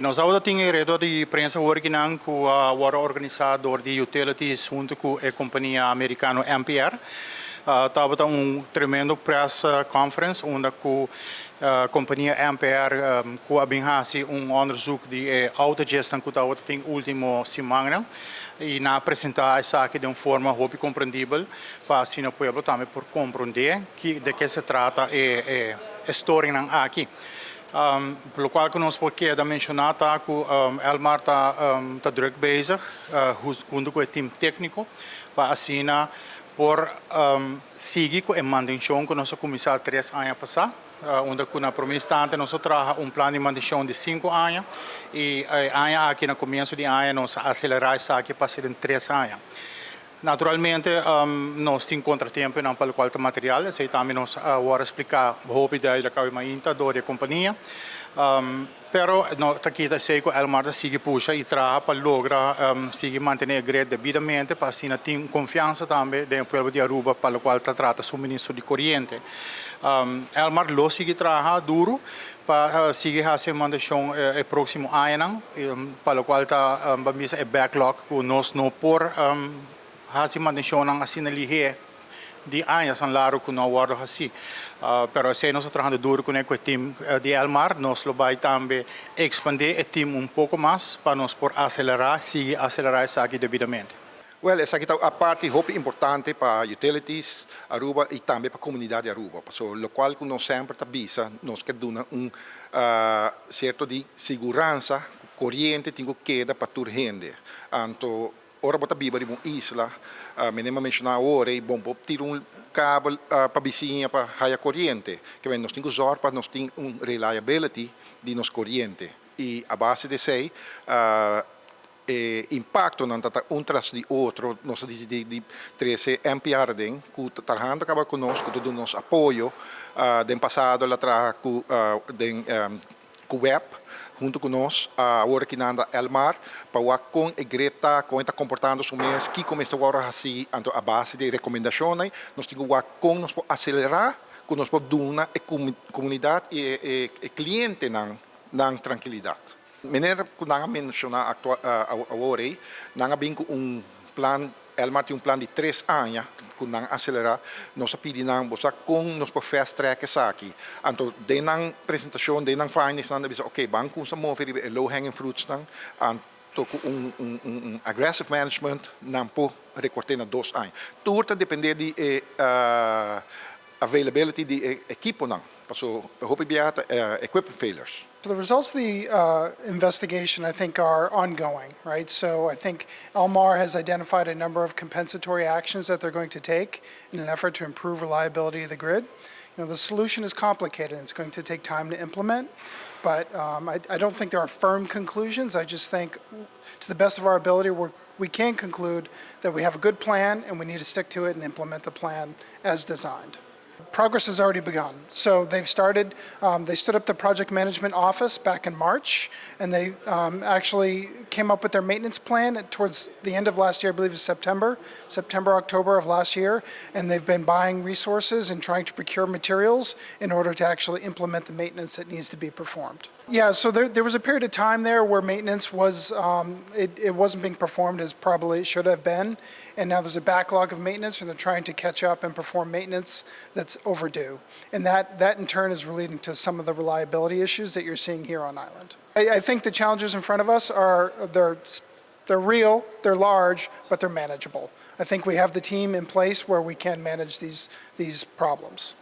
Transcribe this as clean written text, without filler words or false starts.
Nós temos Director di prensa working com o organizador de Utilities junto com a companhia americana MPR. Estava tremendo press conference onde a companhia MPR abinhasi onderzoek de autogestão que estava tem último semana e na apresentar essa aqui de forma muito compreensível para assim o povo também por compreender de que se trata a história aqui. Pelo qual que nós podemos mencionar que o ELMAR está druk bezig, junto com o time técnico, para assim por seguir com a manutenção que nós começamos 3 anos passados, onde na primeira instante nós trazemos plano de manutenção de 5 anos e aqui no começo de ano nós aceleramos isso aqui para ser em 3 anos. Naturalmente, nós temos contratempo pelo qual o material, e também nós vamos explicar a ideia da mainta da companhia. Pero aqui sei que o ELMAR sigue puxa e traz para lograr seguir manter a grade devidamente para assim ter confiança também do povo de Aruba para o qual trata suministro de coriente. ELMAR lo sigue trabalhando duro para seguir fazer manutenção no próximo ano, para o qual está a backlog que nós não por hasi manutenção assim ligeira de anos an laro que não guardo assim, pero se nós trabalhando duro com o time de ELMAR, nós vai também expandir o time pouco mais para nós por acelerar, seguir acelerar isso aqui devidamente. Well, essa aqui é a parte muito importante para utilities Aruba e também para a comunidade de Aruba. So, o qual que nós sempre avisa, nós queremos certo de segurança, corrente tem que queda para toda gente. Então, ora bota biba de uma isla, menema mencionar ora e bom tira cabo para vizinha para a corrente, que nós temos que usar para nós ter reliability de nosso corrente e a base de sei impacto não tá tras de outro nós de trece MPR den que trabalhando acaba conosco todo nosso apoio den passado lá tra com web junto com nós, agora que nanda ELMAR, para com a Greta, com está comportando o mês, que começa agora assim, a base de recomendações, nós temos que com nós acelerar, com nós duna a comunidade e cliente na tranquilidade. Manera que nós mencionar agora, nós temos plano ELMAR tem plano de 3 anos, que nós acelerar, nós pedimos com nós para fast track isso aqui. Então, de na apresentação, de na findings, nós dizemos, ok, vamos mover low hanging fruits, então, aggressive management, nós podemos recortar na 2 anos. Tudo depende de availability de equipo, não. So, equipment failures. So the results of the investigation, I think, are ongoing, right? So I think ELMAR has identified a number of compensatory actions that they're going to take in an effort to improve reliability of the grid. You know, the solution is complicated. It's going to take time to implement, but I don't think there are firm conclusions. I just think, to the best of our ability, we can conclude that we have a good plan and we need to stick to it and implement the plan as designed. Progress has already begun. So they've started, they stood up the project management office back in March, and they actually came up with their maintenance plan towards the end of last year, I believe it was September, October of last year, and they've been buying resources and trying to procure materials in order to actually implement the maintenance that needs to be performed. Yeah, so there was a period of time there where maintenance was, it wasn't being performed as probably it should have been, and now there's a backlog of maintenance, and they're trying to catch up and perform maintenance that's overdue. And that in turn is relating to some of the reliability issues that you're seeing here on island. I think the challenges in front of us are, they're real, they're large, but they're manageable. I think we have the team in place where we can manage these problems.